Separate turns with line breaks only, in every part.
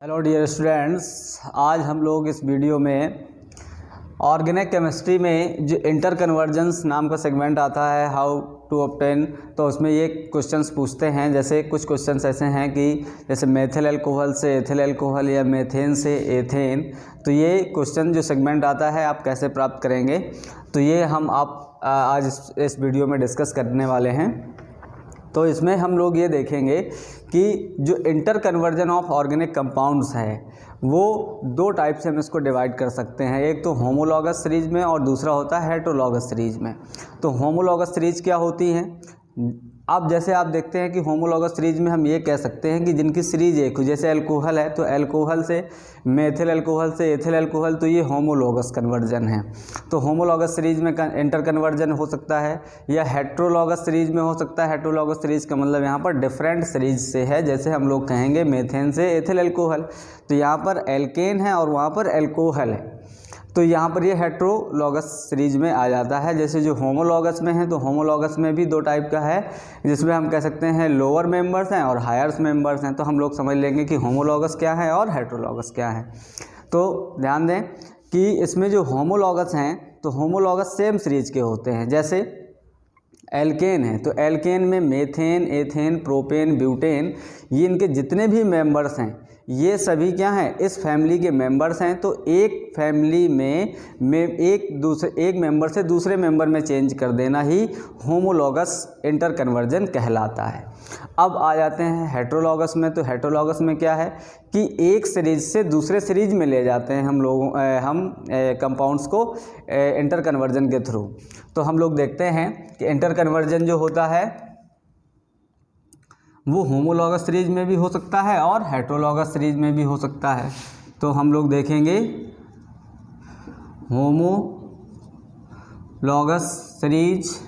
Hello dear students, आज हम लोग इस वीडियो में ऑर्गेनिक केमिस्ट्री में जो इंटर कन्वर्जेंस नाम का सेगमेंट आता है, हाउ टू ऑब्टेन, तो उसमें ये क्वेश्चंस पूछते हैं। जैसे कुछ क्वेश्चंस ऐसे हैं कि जैसे मेथिल अल्कोहल से एथिल अल्कोहल या मेथेन से एथेन, तो ये क्वेश्चन जो सेगमेंट आता है आप कैसे प्राप्त करेंगे, तो ये हम आज इस वीडियो में डिस्कस करने वाले हैं। तो इसमें हम लोग ये देखेंगे कि जो inter conversion of organic compounds है वो दो टाइप से हम इसको डिवाइड कर सकते हैं। एक तो होमोलॉगस सीरीज में और दूसरा होता है हेटेरोलॉगस सीरीज में। तो होमोलॉगस सीरीज क्या होती हैं? अब जैसे आप देखते हैं कि होमोलॉगस सीरीज में हम ये कह सकते हैं कि जिनकी सीरीज एक हो, जैसे अल्कोहल है तो अल्कोहल से मेथिल अल्कोहल से एथिल अल्कोहल, तो ये होमोलॉगस कन्वर्जन है। तो होमोलॉगस सीरीज में इंटर कन्वर्जन हो सकता है, या हेटेरोलॉगस सीरीज में हो सकता है। हेटेरोलॉगस सीरीज का मतलब यहाँ पर डिफरेंट सीरीज से है। जैसे हम लोग कहेंगे मेथेन से एथिल अल्कोहल, तो यहाँ पर एल्केन है और वहाँ पर अल्कोहल है, तो यहाँ पर ये हेटेरोलॉगस सीरीज में आ जाता है। जैसे जो होमोलॉगस में है, तो होमोलॉगस में भी दो टाइप का है, जिसमें हम कह सकते हैं लोअर मेंबर्स हैं और हायर मेंबर्स हैं। तो हम लोग समझ लेंगे कि होमोलॉगस क्या है और हेटेरोलॉगस क्या है। तो ध्यान दें कि इसमें जो होमोलॉगस हैं तो होमोलॉगस सेम सीरीज के होते हैं। जैसे एल्केन है तो एल्केन में मेथेन, एथेन, प्रोपेन, ब्यूटेन, ये इनके जितने भी मेंबर्स हैं ये सभी क्या हैं, इस फैमिली के मेंबर्स हैं। तो एक फैमिली में एक मेंबर से दूसरे मेंबर में चेंज कर देना ही होमोलॉगस इंटर कन्वर्जन कहलाता है। अब आ जाते हैं हेटेरोलॉगस में। तो हेटेरोलॉगस में क्या है कि एक सीरीज से दूसरे सीरीज में ले जाते हैं हम कंपाउंड्स को इंटर कन्वर्जन के थ्रू। तो हम लोग देखते हैं कि इंटर कन्वर्जन जो होता है वो होमोलॉगस सीरीज में भी हो सकता है और हेटेरोलॉगस सीरीज में भी हो सकता है। तो हम लोग देखेंगे होमोलॉगस सीरीज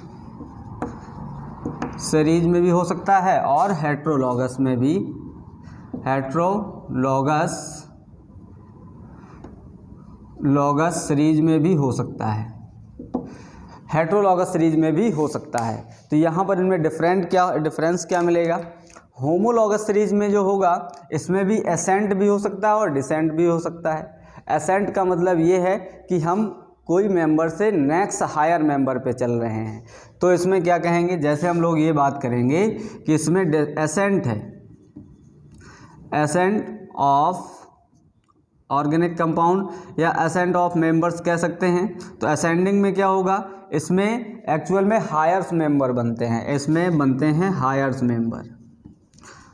में भी हो सकता है और हेटेरोलॉगस सीरीज में भी हो सकता है। हेटेरोलॉगस सीरीज में भी हो सकता है। तो यहाँ पर इनमें डिफरेंस क्या मिलेगा? होमोलॉगस सीरीज में जो होगा इसमें भी एसेंट भी हो सकता है और डिसेंट भी हो सकता है। एसेंट का मतलब ये है कि हम कोई मेंबर से नेक्स्ट हायर मेंबर पे चल रहे हैं। तो इसमें क्या कहेंगे, जैसे हम लोग ये बात करेंगे कि इसमें एसेंट है, एसेंट ऑफ ऑर्गेनिक कंपाउंड या एसेंट ऑफ मेंबर्स कह सकते हैं। तो असेंडिंग में क्या होगा, इसमें एक्चुअल में हायर्स मेंबर बनते हैं, इसमें बनते हैं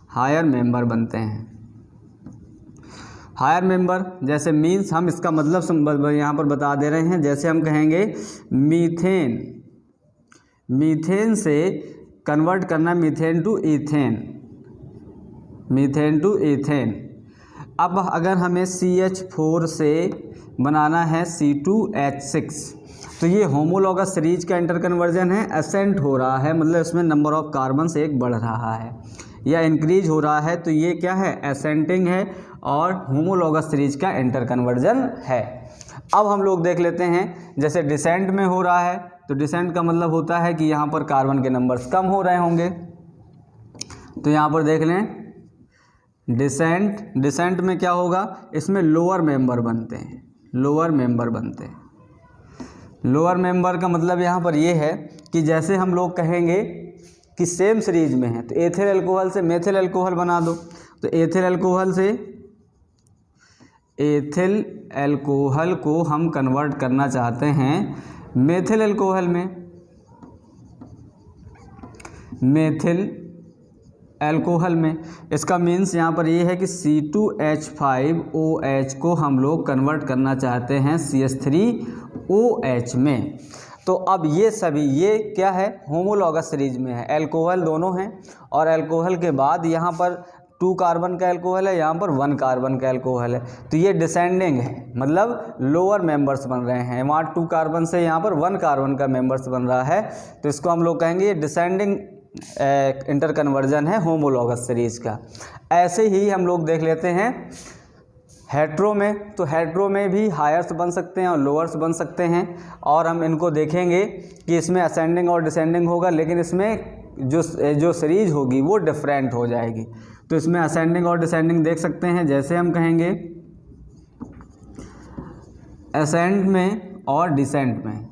हायर मेंबर बनते हैं। हायर मेंबर जैसे मीन्स हम इसका मतलब यहाँ पर बता दे रहे हैं। जैसे हम कहेंगे मीथेन से कन्वर्ट करना मीथेन टू ईथेन। अब अगर हमें CH4 से बनाना है C2H6, तो ये होमोलॉगस सीरीज का इंटर कन्वर्जन है। एसेंट हो रहा है, मतलब इसमें नंबर ऑफ कार्बन एक बढ़ रहा है या इंक्रीज हो रहा है, तो ये क्या है, एसेंटिंग है और होमोलॉगस सीरीज का इंटर कन्वर्जन है। अब हम लोग देख लेते हैं, जैसे डिसेंट में हो रहा है, तो डिसेंट का मतलब होता है कि यहाँ पर कार्बन के नंबर्स कम हो रहे होंगे। तो यहाँ पर देख लें डिसेंट में क्या होगा, इसमें लोअर मेंबर बनते हैं। लोअर मेंबर का मतलब यहाँ पर ये है कि जैसे हम लोग कहेंगे कि सेम सीरीज में है, तो एथिल अल्कोहल से मेथिल अल्कोहल बना दो। तो एथिल अल्कोहल को हम कन्वर्ट करना चाहते हैं मेथिल अल्कोहल में। इसका मीन्स यहाँ पर ये है कि C2H5OH को हम लोग कन्वर्ट करना चाहते हैं CH3OH में। तो अब ये क्या है, होमोलॉगस सीरीज में है। अल्कोहल दोनों हैं और अल्कोहल के बाद यहाँ पर 2 कार्बन का अल्कोहल है, यहाँ पर 1 कार्बन का अल्कोहल है। तो ये डिसेंडिंग है, मतलब लोअर मेंबर्स बन रहे हैं। वहाँ 2 कार्बन से यहाँ पर 1 कार्बन का मेंबर्स बन रहा है, तो इसको हम लोग कहेंगे ये डिसेंडिंग इंटर कन्वर्जन है होमोलॉगस सीरीज का। ऐसे ही हम लोग देख लेते हैं हेट्रो में। तो हेट्रो में भी हायर्स बन सकते हैं और लोअर्स बन सकते हैं, और हम इनको देखेंगे कि इसमें असेंडिंग और डिसेंडिंग होगा, लेकिन इसमें जो सीरीज होगी वो डिफरेंट हो जाएगी। तो इसमें असेंडिंग और डिसेंडिंग देख सकते हैं। जैसे हम कहेंगे असेंड में और डिसेंड में,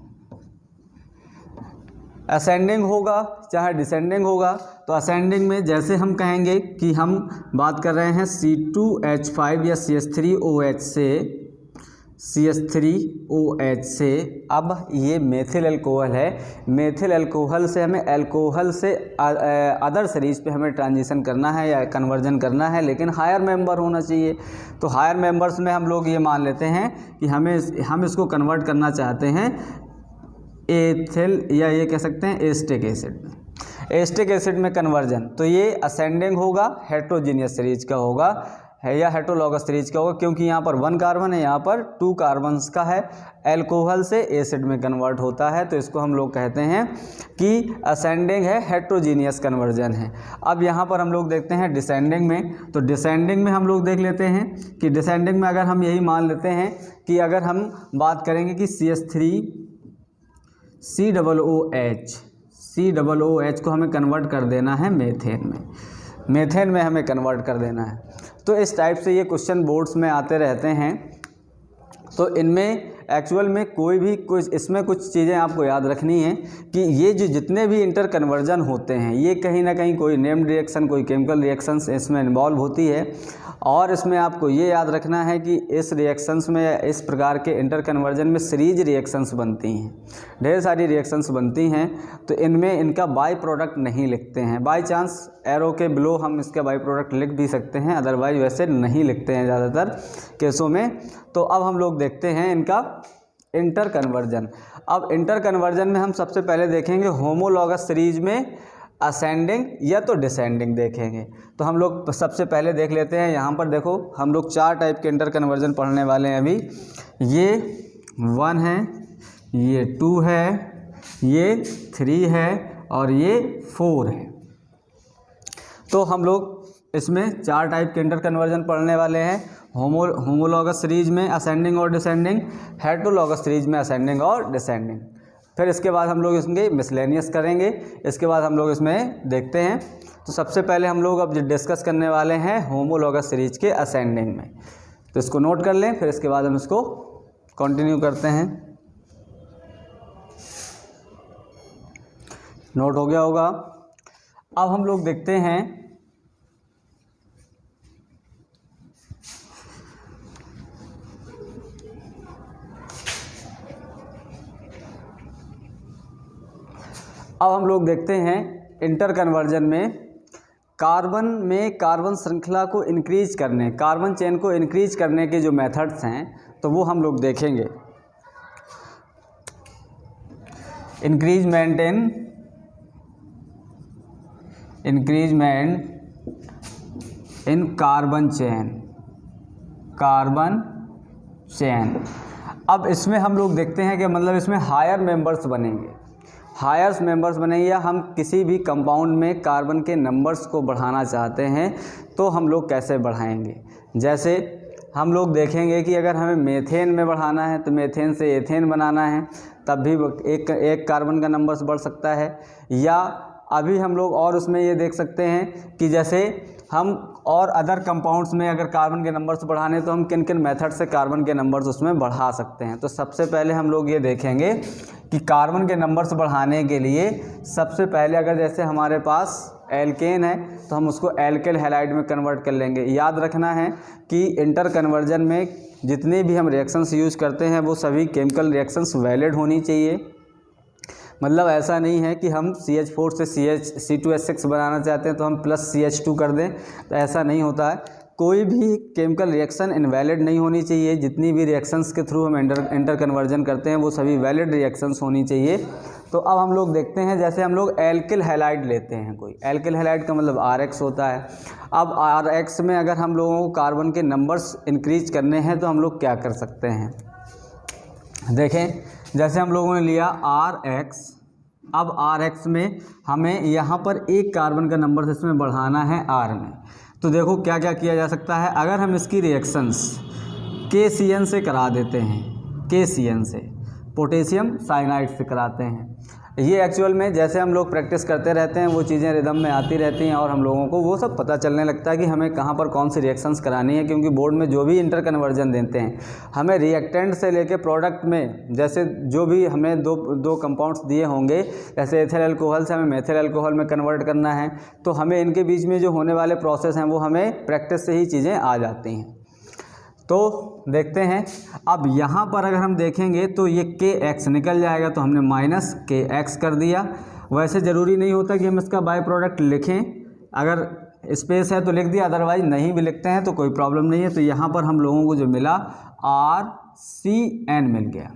असेंडिंग होगा चाहे डिसेंडिंग होगा, तो असेंडिंग में जैसे हम कहेंगे कि हम बात कर रहे हैं C2H5 या CH3OH से, अब ये मेथिल अल्कोहल है। मेथिल अल्कोहल से हमें अल्कोहल से अदर सीरीज पे हमें ट्रांजिशन करना है या कन्वर्जन करना है, लेकिन हायर मेंबर होना चाहिए। तो हायर मेंबर्स में हम लोग ये मान लेते हैं कि हम इसको कन्वर्ट करना चाहते हैं एथिल या ये कह सकते हैं एस्टिक एसिड में, एस्टिक एसिड में कन्वर्जन। तो ये असेंडिंग होगा, हेट्रोजीनियस सीरीज का होगा है या हेट्रोलॉगस सीरीज का होगा, क्योंकि यहाँ पर 1 कार्बन है, यहाँ पर 2 कार्बन्स का है। अल्कोहल से एसिड में कन्वर्ट होता है, तो इसको हम लोग कहते हैं कि असेंडिंग है, हेट्रोजीनियस कन्वर्जन है। अब यहाँ पर हम लोग देखते हैं डिसेंडिंग में, तो डिसेंडिंग में हम लोग देख लेते हैं कि डिसेंडिंग में अगर हम यही मान लेते हैं कि अगर हम बात करेंगे कि CH3COOH को हमें कन्वर्ट कर देना है मेथेन में हमें कन्वर्ट कर देना है। तो इस टाइप से ये क्वेश्चन बोर्ड्स में आते रहते हैं। तो इनमें एक्चुअल में इसमें कुछ चीज़ें आपको याद रखनी है कि ये जो जितने भी इंटर कन्वर्जन होते हैं, ये कहीं ना कहीं कोई नेम्ड रिएक्शन, कोई केमिकल रिएक्शंस इसमें इन्वॉल्व होती है। और इसमें आपको ये याद रखना है कि इस रिएक्शंस में, इस प्रकार के इंटर कन्वर्जन में सीरीज रिएक्शंस बनती हैं, ढेर सारी रिएक्शंस बनती हैं। तो इनमें इनका बाई प्रोडक्ट नहीं लिखते हैं, बाई चांस एरो के बिलो हम इसका बाई प्रोडक्ट लिख भी सकते हैं, अदरवाइज वैसे नहीं लिखते हैं ज़्यादातर केसों में। तो अब हम लोग देखते हैं इनका इंटर कन्वर्जन। अब इंटर कन्वर्जन में हम सबसे पहले देखेंगे होमोलॉगस सीरीज में असेंडिंग या तो डिसेंडिंग देखेंगे। तो हम लोग सबसे पहले देख लेते हैं, यहाँ पर देखो हम लोग 4 टाइप के इंटर कन्वर्जन पढ़ने वाले हैं अभी। ये 1 है, ये 2 है, ये 3 है और ये 4 है। तो हम लोग इसमें 4 टाइप के इंटर कन्वर्जन पढ़ने वाले हैं। होमोलॉगस सीरीज में असेंडिंग और डिसेंडिंग, हेट्रोलॉगस सीरीज में असेंडिंग और डिसेंडिंग। फिर इसके बाद हम लोग इसमें मिसलेनियस करेंगे, इसके बाद हम लोग इसमें देखते हैं। तो सबसे पहले हम लोग अब डिस्कस करने वाले हैं होमोलॉगस सीरीज के असेंडिंग में, तो इसको नोट कर लें, फिर इसके बाद हम इसको कंटिन्यू करते हैं। नोट हो गया होगा। अब हम लोग देखते हैं इंटर कन्वर्जन में कार्बन श्रृंखला को इंक्रीज करने, कार्बन चेन को इंक्रीज करने के जो मेथड्स हैं, तो वो हम लोग देखेंगे। इंक्रीजमेंट इन कार्बन चेन। अब इसमें हम लोग देखते हैं कि मतलब इसमें हायर मेंबर्स बनेंगे, या हम किसी भी कंपाउंड में कार्बन के नंबर्स को बढ़ाना चाहते हैं तो हम लोग कैसे बढ़ाएंगे। जैसे हम लोग देखेंगे कि अगर हमें मेथेन में बढ़ाना है तो मेथेन से एथेन बनाना है, तब भी एक कार्बन का नंबर्स बढ़ सकता है। या अभी हम लोग और उसमें ये देख सकते हैं कि जैसे हम और अदर कंपाउंड्स में अगर कार्बन के नंबर्स बढ़ाने तो हम किन किन मेथड से कार्बन के नंबर्स उसमें बढ़ा सकते हैं। तो सबसे पहले हम लोग ये देखेंगे कि कार्बन के नंबर्स बढ़ाने के लिए सबसे पहले अगर जैसे हमारे पास एल्केन है तो हम उसको एल्किल हैलाइड में कन्वर्ट कर लेंगे। याद रखना है कि इंटर कन्वर्जन में जितने भी हम रिएक्शंस यूज़ करते हैं वो सभी केमिकल रिएक्शंस वैलिड होनी चाहिए। मतलब ऐसा नहीं है कि हम CH4 से C2H6 बनाना चाहते हैं तो हम प्लस CH2 कर दें, तो ऐसा नहीं होता है। कोई भी केमिकल रिएक्शन इनवैलिड नहीं होनी चाहिए। जितनी भी रिएक्शंस के थ्रू हम इंटर कन्वर्जन करते हैं वो सभी वैलिड रिएक्शंस होनी चाहिए। तो अब हम लोग देखते हैं, जैसे हम लोग एल्किल हैलाइड लेते हैं, कोई एल्किल हैलाइड का मतलब RX होता है। अब RX में अगर हम लोगों को कार्बन के नंबर्स इंक्रीज करने हैं तो हम लोग क्या कर सकते हैं। देखें, जैसे हम लोगों ने लिया RX, अब RX में हमें यहाँ पर एक कार्बन का नंबर इसमें बढ़ाना है R में। तो देखो क्या क्या किया जा सकता है। अगर हम इसकी रिएक्शंस KCN से करा देते हैं, KCN से पोटेशियम साइनाइड से कराते हैं। ये एक्चुअल में जैसे हम लोग प्रैक्टिस करते रहते हैं वो चीज़ें रिदम में आती रहती हैं और हम लोगों को वो सब पता चलने लगता है कि हमें कहाँ पर कौन सी रिएक्शंस करानी है, क्योंकि बोर्ड में जो भी इंटर कन्वर्जन देते हैं हमें रिएक्टेंट से लेके प्रोडक्ट में, जैसे जो भी हमें दो कंपाउंड्स दिए होंगे, जैसे एथिल अल्कोहल से हमें मेथिल अल्कोहल में कन्वर्ट करना है, तो हमें इनके बीच में जो होने वाले प्रोसेस हैं वो हमें प्रैक्टिस से ही चीज़ें आ जाती हैं। तो देखते हैं, अब यहाँ पर अगर हम देखेंगे तो ये KX निकल जाएगा, तो हमने माइनस KX कर दिया। वैसे ज़रूरी नहीं होता कि हम इसका बाय प्रोडक्ट लिखें, अगर स्पेस है तो लिख दिया, अदरवाइज नहीं भी लिखते हैं तो कोई प्रॉब्लम नहीं है। तो यहाँ पर हम लोगों को जो मिला RCN मिल गया।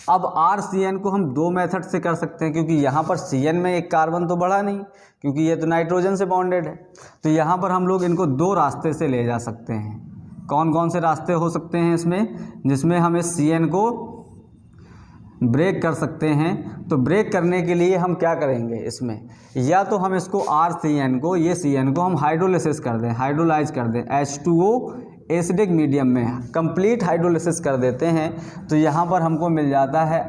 अब RCN को हम दो मेथड से कर सकते हैं, क्योंकि यहाँ पर CN में एक कार्बन तो बढ़ा नहीं, क्योंकि ये तो नाइट्रोजन से बॉन्डेड है। तो यहाँ पर हम लोग इनको दो रास्ते से ले जा सकते हैं। कौन कौन से रास्ते हो सकते हैं इसमें, जिसमें हम इस CN को ब्रेक कर सकते हैं। तो ब्रेक करने के लिए हम क्या करेंगे इसमें, या तो हम इसको RCN को, ये CN को हम हाइड्रोलिसिस कर दें, हाइड्रोलाइज कर दें, H2O एसिडिक मीडियम में कंप्लीट हाइड्रोलिसिस कर देते हैं। तो यहाँ पर हमको मिल जाता है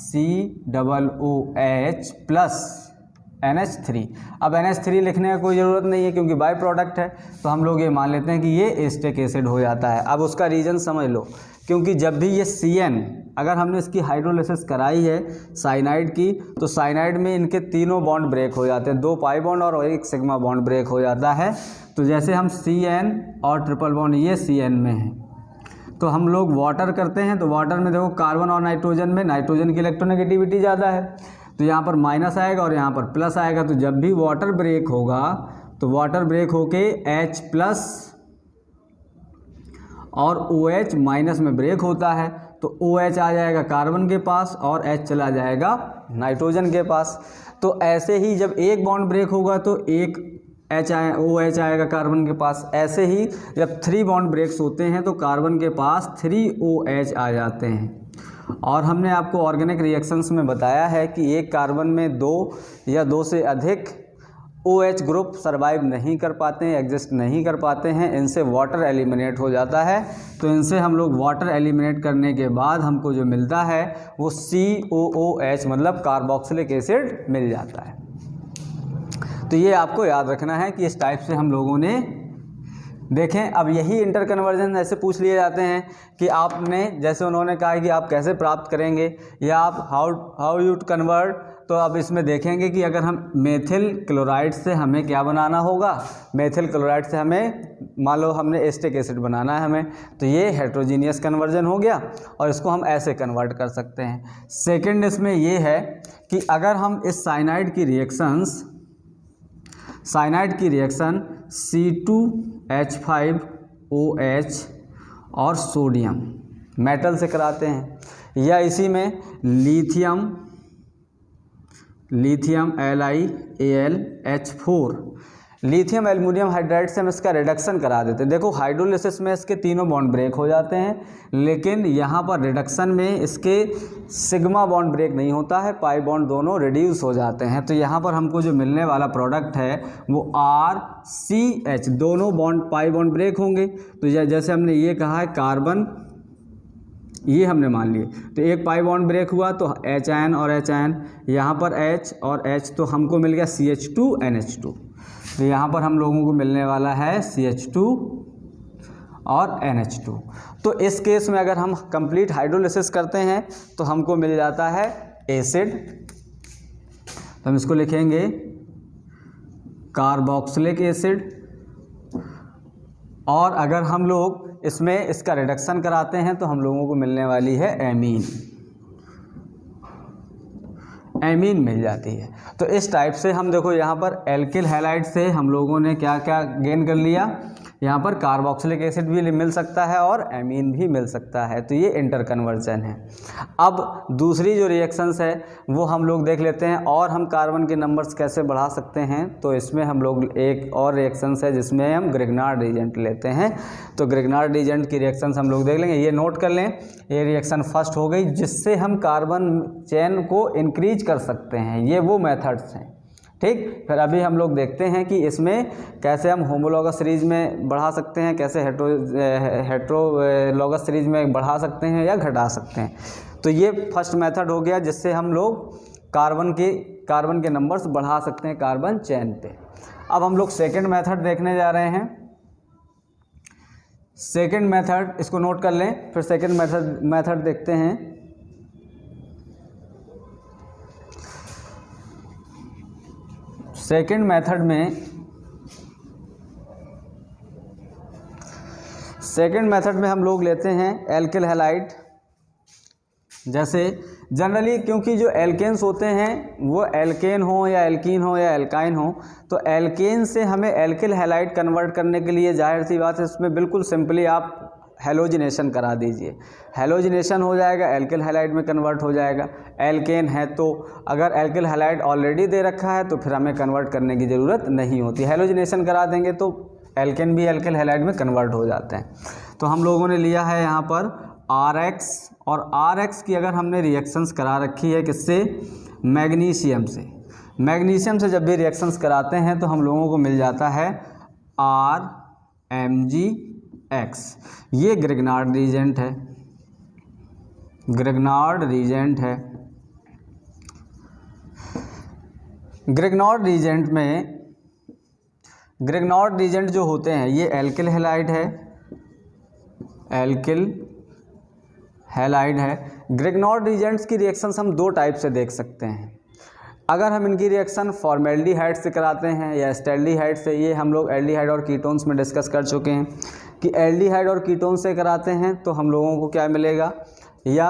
RCOOH प्लस NH3। अब NH3 लिखने का कोई ज़रूरत नहीं है क्योंकि बाय प्रोडक्ट है, तो हम लोग ये मान लेते हैं कि ये एसिटिक एसिड हो जाता है। अब उसका रीज़न समझ लो, क्योंकि जब भी ये CN अगर हमने इसकी हाइड्रोलिसिस कराई है साइनाइड की, तो साइनाइड में इनके तीनों बॉन्ड ब्रेक हो जाते हैं, 2 पाई बॉन्ड और एक सिग्मा बॉन्ड ब्रेक हो जाता है। तो जैसे हम CN और ट्रिपल बॉन्ड ये CN में है, तो हम लोग वाटर करते हैं, तो वाटर में देखो कार्बन और नाइट्रोजन में नाइट्रोजन की इलेक्ट्रोनेगेटिविटी ज़्यादा है, तो यहाँ पर माइनस आएगा और यहाँ पर प्लस आएगा। तो जब भी वाटर ब्रेक होगा तो वाटर ब्रेक होके H प्लस और OH माइनस में ब्रेक होता है, तो OH आ जाएगा कार्बन के पास और H चला जाएगा नाइट्रोजन के पास। तो ऐसे ही जब एक बॉन्ड ब्रेक होगा तो एक OH आएगा कार्बन के पास। ऐसे ही जब 3 बॉन्ड ब्रेक्स होते हैं तो कार्बन के पास 3 OH आ जाते हैं। और हमने आपको ऑर्गेनिक रिएक्शंस में बताया है कि एक कार्बन में 2 या 2 से अधिक OH ग्रुप सर्वाइव नहीं कर पाते हैं, एग्जिस्ट नहीं कर पाते हैं, इनसे वाटर एलिमिनेट हो जाता है। तो इनसे हम लोग वाटर एलिमिनेट करने के बाद हमको जो मिलता है वो COOH मतलब कार्बोक्सिलिक एसिड मिल जाता है। तो ये आपको याद रखना है कि इस टाइप से हम लोगों ने देखें। अब यही इंटर कन्वर्जन ऐसे पूछ लिए जाते हैं कि आपने, जैसे उन्होंने कहा कि आप कैसे प्राप्त करेंगे या आप हाउ यू कन्वर्ट, तो अब इसमें देखेंगे कि अगर हम मेथिल क्लोराइड से हमें क्या बनाना होगा, मेथिल क्लोराइड से हमें मान लो हमने एसिटिक एसिड बनाना है हमें, तो ये हेट्रोजीनियस कन्वर्जन हो गया और इसको हम ऐसे कन्वर्ट कर सकते हैं। सेकंड इसमें ये है कि अगर हम इस साइनाइड की रिएक्शन C2H5OH और सोडियम मेटल से कराते हैं, या इसी में lithium LiAlH4 lithium aluminium hydride से हम इसका रिडक्शन करा देते हैं। देखो हाइड्रोलिसिस में इसके तीनों बॉन्ड ब्रेक हो जाते हैं, लेकिन यहाँ पर रिडक्शन में इसके सिग्मा बॉन्ड ब्रेक नहीं होता है, पाई बॉन्ड दोनों रिड्यूस हो जाते हैं। तो यहाँ पर हमको जो मिलने वाला प्रोडक्ट है वो RCH, दोनों बॉन्ड पाई बॉन्ड ब्रेक होंगे। तो जैसे हमने ये कहा है कार्बन, ये हमने मान लिए, तो एक पाई बॉन्ड ब्रेक हुआ तो HN और HN, यहाँ पर H और H, तो हमको मिल गया CH2NH2। तो यहाँ पर हम लोगों को मिलने वाला है CH2 और NH2। तो इस केस में अगर हम कंप्लीट हाइड्रोलिसिस करते हैं तो हमको मिल जाता है एसिड, तो हम इसको लिखेंगे कार्बोक्सिलिक एसिड। और अगर हम लोग इसमें इसका रिडक्शन कराते हैं तो हम लोगों को मिलने वाली है एमीन मिल जाती है। तो इस टाइप से हम देखो यहाँ पर एल्किल हैलाइड से हम लोगों ने क्या क्या गेन कर लिया, यहाँ पर कार्बोक्सिलिक एसिड भी मिल सकता है और एमीन भी मिल सकता है। तो ये इंटर कन्वर्जन है। अब दूसरी जो रिएक्शंस है वो हम लोग देख लेते हैं, और हम कार्बन के नंबर्स कैसे बढ़ा सकते हैं। तो इसमें हम लोग एक और रिएक्शंस है जिसमें हम ग्रिग्नार्ड रिएजेंट लेते हैं। तो ग्रिग्नार्ड रिएजेंट की रिएक्शंस हम लोग देख लेंगे, ये नोट कर लें। ये रिएक्शन फर्स्ट हो गई जिससे हम कार्बन चेन को इंक्रीज कर सकते हैं। ये वो मेथड्स हैं ठीक। फिर अभी हम लोग देखते हैं कि इसमें कैसे हम होमोलॉगस सीरीज में बढ़ा सकते हैं, कैसे हेट्रोलॉगस सीरीज में बढ़ा सकते हैं या घटा सकते हैं। तो ये फर्स्ट मेथड हो गया जिससे हम लोग कार्बन के नंबर्स बढ़ा सकते हैं कार्बन चेन पे। अब हम लोग सेकंड मेथड देखने जा रहे हैं। सेकंड मेथड, इसको नोट कर लें, फिर सेकंड मेथड देखते हैं। सेकंड मेथड में हम लोग लेते हैं एल्किल हैलाइड। जैसे जनरली क्योंकि जो एल्केन्स होते हैं वो एल्केन हो या एल्कीन हो या एल्काइन हो, तो एल्केन से हमें एल्किल हैलाइड कन्वर्ट करने के लिए जाहिर सी बात है इसमें बिल्कुल सिंपली आप हेलोजिनेशन करा दीजिए। हेलोजिनेशन हो जाएगा, एल्किल हैलाइड में कन्वर्ट हो जाएगा। एल्केन है तो अगर एल्किल हैलाइड ऑलरेडी दे रखा है तो फिर हमें कन्वर्ट करने की ज़रूरत नहीं होती। हेलोजिनेशन करा देंगे तो एल्केन भी एल्किल हैलाइड में कन्वर्ट हो जाते हैं। तो हम लोगों ने लिया है यहाँ पर RX, और RX की अगर हमने रिएक्शंस करा रखी है किससे, मैग्नीशियम से। मैग्नीशियम से जब भी रिएक्शंस कराते हैं तो हम लोगों को मिल जाता है RMgX। ये ग्रिग्नार्ड रीजेंट है, ग्रिग्नार्ड रीजेंट है। ग्रिग्नार्ड रीजेंट जो होते हैं ये एल्किल हैलाइड है, एल्किल हैलाइड है। ग्रिग्नार्ड रीजेंट्स की रिएक्शंस हम दो टाइप से देख सकते हैं। अगर हम इनकी रिएक्शन फॉर्मेल्डिहाइड से कराते हैं या एस्टेल्डिहाइड से, ये हम लोग एल्डिहाइड और कीटोन्स में डिस्कस कर चुके हैं कि एल्डिहाइड और कीटोन से कराते हैं तो हम लोगों को क्या मिलेगा, या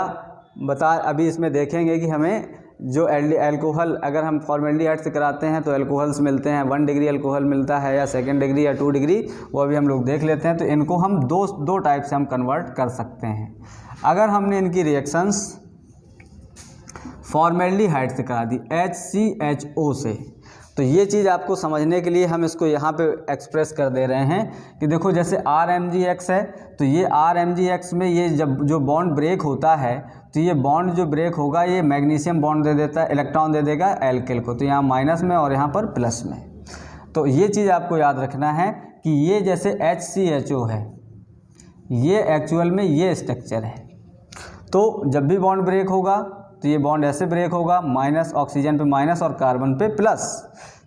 अभी इसमें देखेंगे कि हमें जो एल्कोहल अगर हम फॉर्मेल्डिहाइड से कराते हैं तो एल्कोहल्स मिलते हैं, 1 डिग्री एल्कोहल मिलता है या 2 डिग्री या 2 डिग्री, वो अभी हम लोग देख लेते हैं। तो इनको हम दो टाइप से हम कन्वर्ट कर सकते हैं। अगर हमने इनकी रिएक्शंस फॉर्मेल्डिहाइड से करा दी HCHO से, तो ये चीज़ आपको समझने के लिए हम इसको यहाँ पे एक्सप्रेस कर दे रहे हैं कि देखो जैसे RMgX है तो ये RMgX में ये जब जो बॉन्ड ब्रेक होता है तो ये बॉन्ड जो ब्रेक होगा ये मैग्नीशियम बॉन्ड दे देता है, इलेक्ट्रॉन दे देगा एल्किल को, तो यहाँ माइनस में और यहाँ पर प्लस में। तो ये चीज़ आपको याद रखना है कि ये जैसे HCHO है ये एक्चुअल में ये स्ट्रक्चर है। तो जब भी बॉन्ड ब्रेक होगा तो ये बॉन्ड ऐसे ब्रेक होगा, माइनस ऑक्सीजन पे माइनस और कार्बन पे प्लस।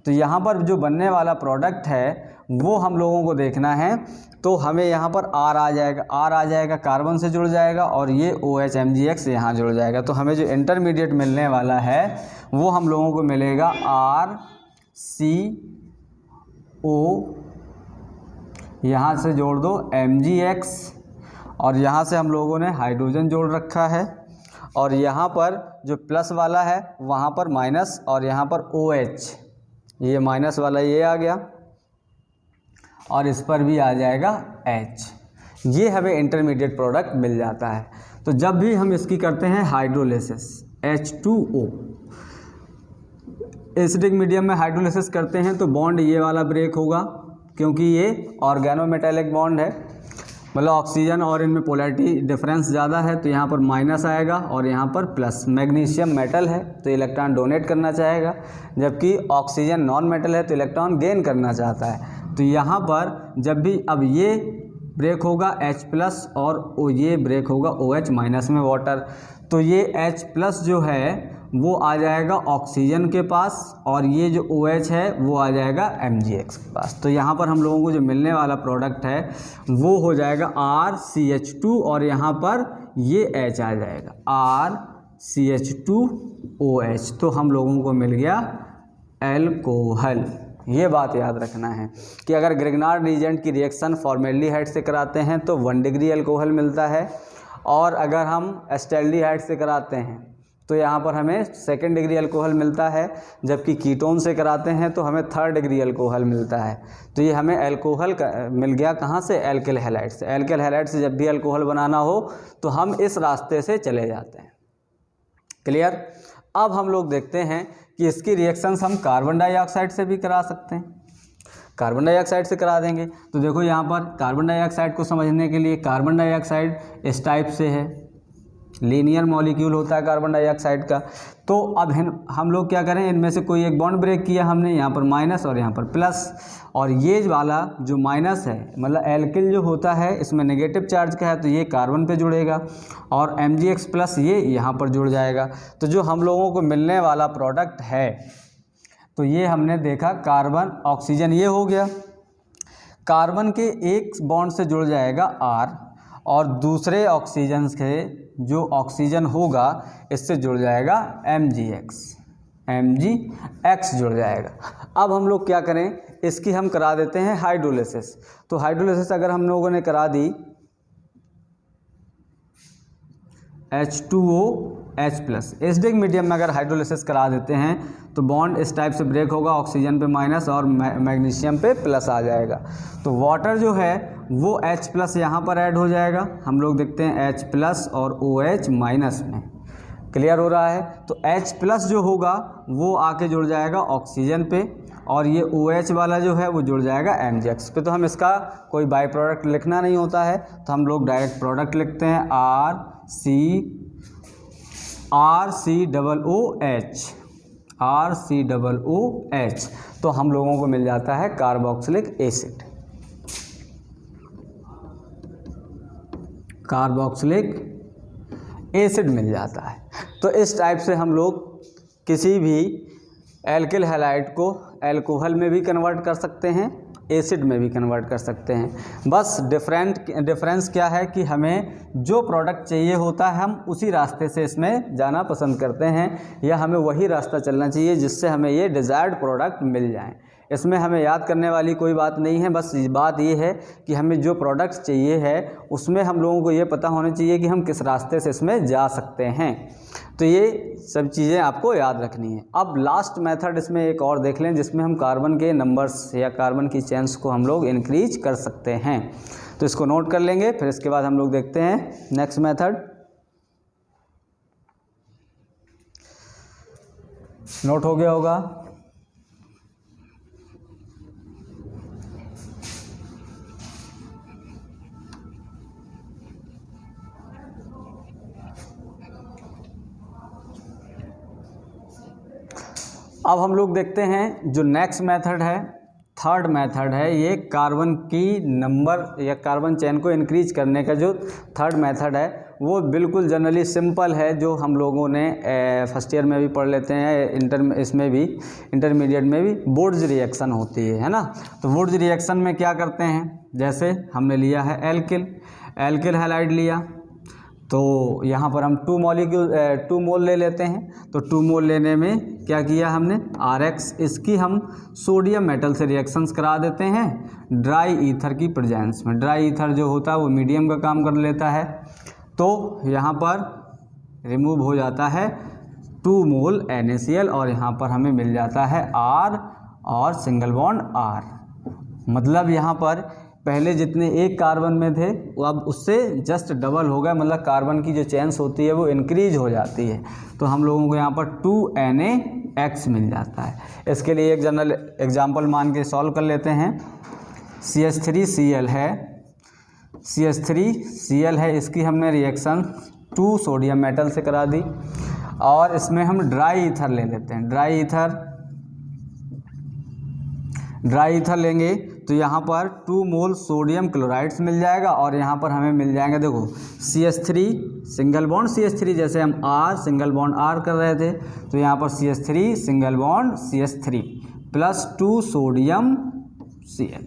तो यहाँ पर जो बनने वाला प्रोडक्ट है वो हम लोगों को देखना है। तो हमें यहाँ पर R आ जाएगा, कार्बन से जुड़ जाएगा और ये OHMgX यहाँ जुड़ जाएगा। तो हमें जो इंटरमीडिएट मिलने वाला है वो हम लोगों को मिलेगा RCO, यहाँ से जोड़ दो MgX, और यहाँ से हम लोगों ने हाइड्रोजन जोड़ रखा है, और यहाँ पर जो प्लस वाला है वहाँ पर माइनस, और यहाँ पर OH, ये माइनस वाला ये आ गया और इस पर भी आ जाएगा H। ये हमें इंटरमीडिएट प्रोडक्ट मिल जाता है। तो जब भी हम इसकी करते हैं हाइड्रोलिसिस H2O, एसिडिक मीडियम में हाइड्रोलिसिस करते हैं तो बॉन्ड ये वाला ब्रेक होगा क्योंकि ये ऑर्गेनोमेटेलिक बॉन्ड है, मतलब ऑक्सीजन और इनमें पोलैरिटी डिफरेंस ज़्यादा है, तो यहाँ पर माइनस आएगा और यहाँ पर प्लस। मैग्नीशियम मेटल है तो इलेक्ट्रॉन डोनेट करना चाहेगा, जबकि ऑक्सीजन नॉन मेटल है तो इलेक्ट्रॉन गेन करना चाहता है। तो यहाँ पर जब भी अब ये ब्रेक होगा H प्लस और ये ब्रेक होगा OH माइनस में वाटर, तो ये H प्लस जो है वो आ जाएगा ऑक्सीजन के पास और ये जो OH है वो आ जाएगा MgX के पास। तो यहाँ पर हम लोगों को जो मिलने वाला प्रोडक्ट है वो हो जाएगा RCH2 और यहाँ पर ये H आ जाएगा RCH2OH। तो हम लोगों को मिल गया एल्कोहल। ये बात याद रखना है कि अगर ग्रिग्नार्ड रीजेंट की रिएक्शन फॉर्मेल्डिहाइड से कराते हैं तो 1 डिग्री एल्कोहल मिलता है, और अगर हम एस्टेल्डिहाइड से कराते हैं तो यहाँ पर हमें 2 डिग्री अल्कोहल मिलता है, जबकि कीटोन से कराते हैं तो हमें 3rd डिग्री अल्कोहल मिलता है। तो ये हमें अल्कोहल मिल गया कहाँ से, एल्किल हैलाइड से। एल्किल हैलाइड से जब भी अल्कोहल बनाना हो तो हम इस रास्ते से चले जाते हैं। क्लियर। अब हम लोग देखते हैं कि इसकी रिएक्शंस हम कार्बन डाइऑक्साइड से भी करा सकते हैं। कार्बन डाइऑक्साइड से करा देंगे तो देखो यहाँ पर कार्बन डाइऑक्साइड को समझने के लिए कार्बन डाइऑक्साइड इस टाइप से है, लीनियर मॉलिक्यूल होता है कार्बन डाइऑक्साइड का। तो अब हम लोग क्या करें, इनमें से कोई एक बॉन्ड ब्रेक किया हमने, यहाँ पर माइनस और यहाँ पर प्लस, और ये वाला जो माइनस है मतलब एल्किल जो होता है इसमें नेगेटिव चार्ज का है तो ये कार्बन पे जुड़ेगा और MgX प्लस ये यहाँ पर जुड़ जाएगा। तो जो हम लोगों को मिलने वाला प्रोडक्ट है तो ये हमने देखा कार्बन ऑक्सीजन, ये हो गया। कार्बन के एक बॉन्ड से जुड़ जाएगा R और दूसरे ऑक्सीजन के जो ऑक्सीजन होगा इससे जुड़ जाएगा MgX जुड़ जाएगा। अब हम लोग क्या करें, इसकी हम करा देते हैं हाइड्रोलिसिस। तो हाइड्रोलिसिस अगर हम लोगों ने करा दी H2OH+, एसिडिक मीडियम में अगर हाइड्रोलिसिस करा देते हैं तो बॉन्ड इस टाइप से ब्रेक होगा, ऑक्सीजन पे माइनस और मैग्नीशियम पे प्लस आ जाएगा। तो वाटर जो है वो H+ यहाँ पर ऐड हो जाएगा, हम लोग देखते हैं H+ और OH- में, क्लियर हो रहा है। तो H+ जो होगा वो आके जुड़ जाएगा ऑक्सीजन पे और ये OH वाला जो है वो जुड़ जाएगा MgX पे। तो हम इसका कोई बाई प्रोडक्ट लिखना नहीं होता है तो हम लोग डायरेक्ट प्रोडक्ट लिखते हैं RCOOH, तो हम लोगों को मिल जाता है कार्बोक्सिलिक एसिड। कार्बोक्सिलिक एसिड मिल जाता है। तो इस टाइप से हम लोग किसी भी एल्किल हैलाइड को एल्कोहल में भी कन्वर्ट कर सकते हैं, एसिड में भी कन्वर्ट कर सकते हैं। बस डिफरेंस क्या है कि हमें जो प्रोडक्ट चाहिए होता है हम उसी रास्ते से इसमें जाना पसंद करते हैं या हमें वही रास्ता चलना चाहिए जिससे हमें ये डिज़ायर्ड प्रोडक्ट मिल जाएं। इसमें हमें याद करने वाली कोई बात नहीं है, बस बात ये है कि हमें जो प्रोडक्ट्स चाहिए है उसमें हम लोगों को ये पता होना चाहिए कि हम किस रास्ते से इसमें जा सकते हैं। तो ये सब चीज़ें आपको याद रखनी है। अब लास्ट मेथड इसमें एक और देख लें जिसमें हम कार्बन के नंबर्स या कार्बन की चेन्स को हम लोग इंक्रीज कर सकते हैं। तो इसको नोट कर लेंगे, फिर इसके बाद हम लोग देखते हैं नेक्स्ट मेथड। नोट हो गया होगा। अब हम लोग देखते हैं जो नेक्स्ट मेथड है, थर्ड मेथड है, ये कार्बन की नंबर या कार्बन चेन को इंक्रीज करने का जो थर्ड मेथड है वो बिल्कुल जनरली सिंपल है, जो हम लोगों ने फर्स्ट ईयर में भी पढ़ लेते हैं, इसमें भी इंटरमीडिएट में भी वुड्स रिएक्शन होती है ना। तो वुड्स रिएक्शन में क्या करते हैं, जैसे हमने लिया है एल्किल हैलाइड लिया तो यहाँ पर हम 2 मोल ले लेते हैं। तो 2 मोल लेने में क्या किया हमने, RX, इसकी हम सोडियम मेटल से रिएक्शंस करा देते हैं ड्राई ईथर की प्रेजेंस में। ड्राई ईथर जो होता है वो मीडियम का काम कर लेता है। तो यहाँ पर रिमूव हो जाता है 2 मोल NaCl और यहाँ पर हमें मिल जाता है R और सिंगल बॉन्ड R। मतलब यहाँ पर पहले जितने एक कार्बन में थे वो अब उससे जस्ट डबल हो गया, मतलब कार्बन की जो चेन्स होती है वो इंक्रीज हो जाती है। तो हम लोगों को यहाँ पर 2NaX मिल जाता है। इसके लिए एक जनरल एग्जांपल मान के सॉल्व कर लेते हैं। CH3Cl है, इसकी हमने रिएक्शन 2 सोडियम मेटल से करा दी और इसमें हम ड्राई ईथर ले लेते हैं। ड्राई ईथर लेंगे तो यहाँ पर 2 मोल सोडियम क्लोराइड्स मिल जाएगा और यहाँ पर हमें मिल जाएंगे, देखो CH3 सिंगल बॉन्ड CH3, जैसे हम R सिंगल बॉन्ड R कर रहे थे तो यहाँ पर CH3 single bond CH3 plus 2 sodium Cl,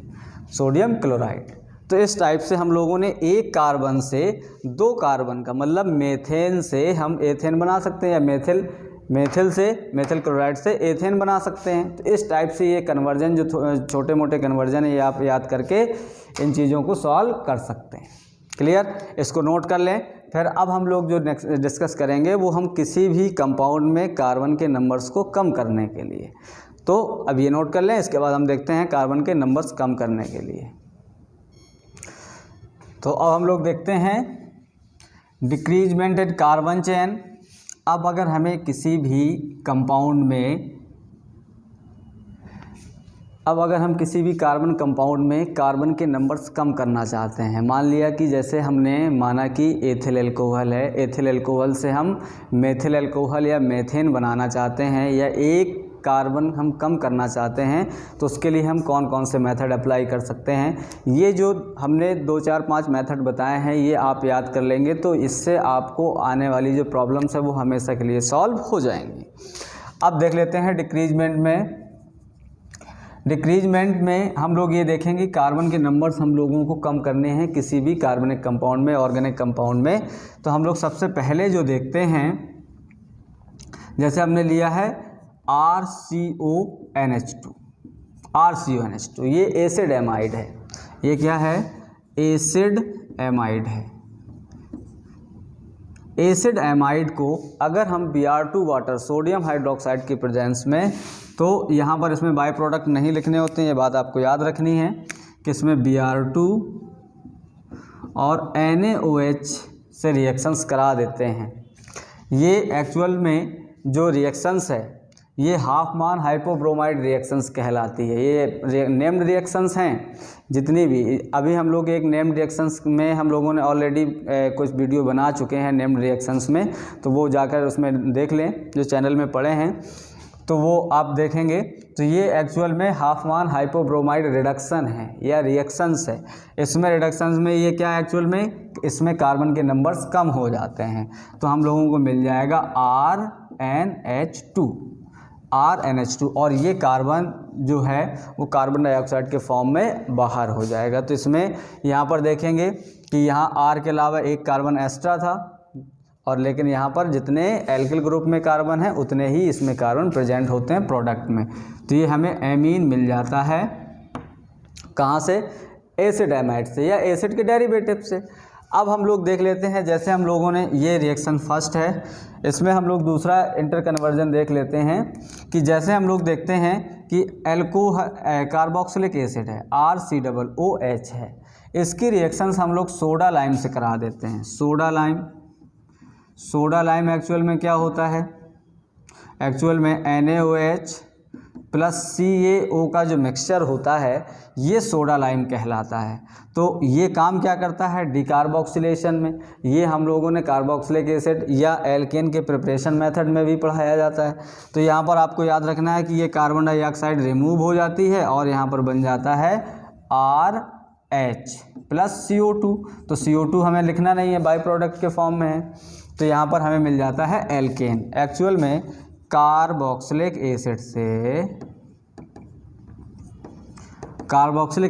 sodium chloride. तो इस टाइप से हम लोगों ने एक कार्बन से 2 कार्बन का मतलब मेथेन से हम एथेन बना सकते हैं या मेथिल क्लोराइड से एथेन बना सकते हैं। तो इस टाइप से ये कन्वर्जन जो छोटे मोटे कन्वर्जन है ये आप याद करके इन चीज़ों को सॉल्व कर सकते हैं। क्लियर, इसको नोट कर लें। फिर अब हम लोग जो नेक्स्ट डिस्कस करेंगे वो हम किसी भी कंपाउंड में कार्बन के नंबर्स को कम करने के लिए, तो अब ये नोट कर लें। इसके बाद हम देखते हैं कार्बन के नंबर्स कम करने के लिए। तो अब हम लोग देखते हैं डिक्रीजमेंट इन कार्बन चेन। अब अगर हमें किसी भी कंपाउंड में अब अगर हम किसी भी कार्बन कंपाउंड में कार्बन के नंबर्स कम करना चाहते हैं, मान लिया कि जैसे हमने माना कि एथिल अल्कोहल है, एथिल अल्कोहल से हम मेथिल अल्कोहल या मेथेन बनाना चाहते हैं, या एक कार्बन हम कम करना चाहते हैं, तो उसके लिए हम कौन कौन से मेथड अप्लाई कर सकते हैं। ये जो हमने 2 4 5 मेथड बताए हैं, ये आप याद कर लेंगे तो इससे आपको आने वाली जो प्रॉब्लम्स है वो हमेशा के लिए सॉल्व हो जाएंगी। अब देख लेते हैं डिक्रीजमेंट में। डिक्रीजमेंट में हम लोग ये देखेंगे कार्बन के नंबर्स हम लोगों को कम करने हैं किसी भी कार्बनिक कंपाउंड में, ऑर्गेनिक कंपाउंड में। तो हम लोग सबसे पहले जो देखते हैं, जैसे हमने लिया है RCONH2, RCONH2 ये एसिड एमाइड है। ये क्या है? एसिड एमाइड है। एसिड एमाइड को अगर हम Br2 वाटर, सोडियम हाइड्रोक्साइड की प्रेजेंस में, तो यहाँ पर इसमें बाई प्रोडक्ट नहीं लिखने होते हैं, ये बात आपको याद रखनी है कि इसमें Br2 और NaOH से रिएक्शंस करा देते हैं। ये एक्चुअल में जो रिएक्शंस है ये हाफ मान हाइपोब्रोमाइड रिएक्शंस कहलाती है। ये नेम्ड रिएक्शंस हैं जितनी भी, अभी हम लोग एक नेम्ड रिएक्शंस में हम लोगों ने ऑलरेडी कुछ वीडियो बना चुके हैं नेम्ड रिएक्शंस में, तो वो जाकर उसमें देख लें, जो चैनल में पड़े हैं तो वो आप देखेंगे। तो ये एक्चुअल में हाफ मान हाइपोब्रोमाइड रिडक्शन है या रिएक्शंस है। इसमें रिडक्शंस में ये क्या एक्चुअल में, इसमें कार्बन के नंबर्स कम हो जाते हैं, तो हम लोगों को मिल जाएगा RNH2, और ये कार्बन जो है वो कार्बन डाइऑक्साइड के फॉर्म में बाहर हो जाएगा। तो इसमें यहाँ पर देखेंगे कि यहाँ R के अलावा एक कार्बन एक्स्ट्रा था, और लेकिन यहाँ पर जितने एल्किल ग्रुप में कार्बन है उतने ही इसमें कार्बन प्रेजेंट होते हैं प्रोडक्ट में। तो ये हमें एमीन मिल जाता है कहाँ से? एसिड एमाइड से या एसिड के डेरिवेटिव से। अब हम लोग देख लेते हैं, जैसे हम लोगों ने ये रिएक्शन फर्स्ट है, इसमें हम लोग दूसरा इंटर कन्वर्जन देख लेते हैं कि जैसे हम लोग देखते हैं कि कार्बोक्सिलिक एसिड है, RCOOH है, इसकी रिएक्शंस हम लोग सोडा लाइम से करा देते हैं। सोडा लाइम एक्चुअल में क्या होता है? एक्चुअल में NaOH प्लस CaO का जो मिक्सचर होता है ये सोडा लाइम कहलाता है। तो ये काम क्या करता है? डिकार्बोक्सिलेशन में। ये हम लोगों ने कार्बोक्सिलिक एसिड या एल्केन के प्रिपरेशन मेथड में भी पढ़ाया जाता है। तो यहाँ पर आपको याद रखना है कि ये कार्बन डाइऑक्साइड रिमूव हो जाती है और यहाँ पर बन जाता है RH प्लस CO2। तो CO2 हमें लिखना नहीं है, बाई प्रोडक्ट के फॉर्म में है, तो यहाँ पर हमें मिल जाता है एल्केन। एक्चुअल में कार्बोक्सिलिक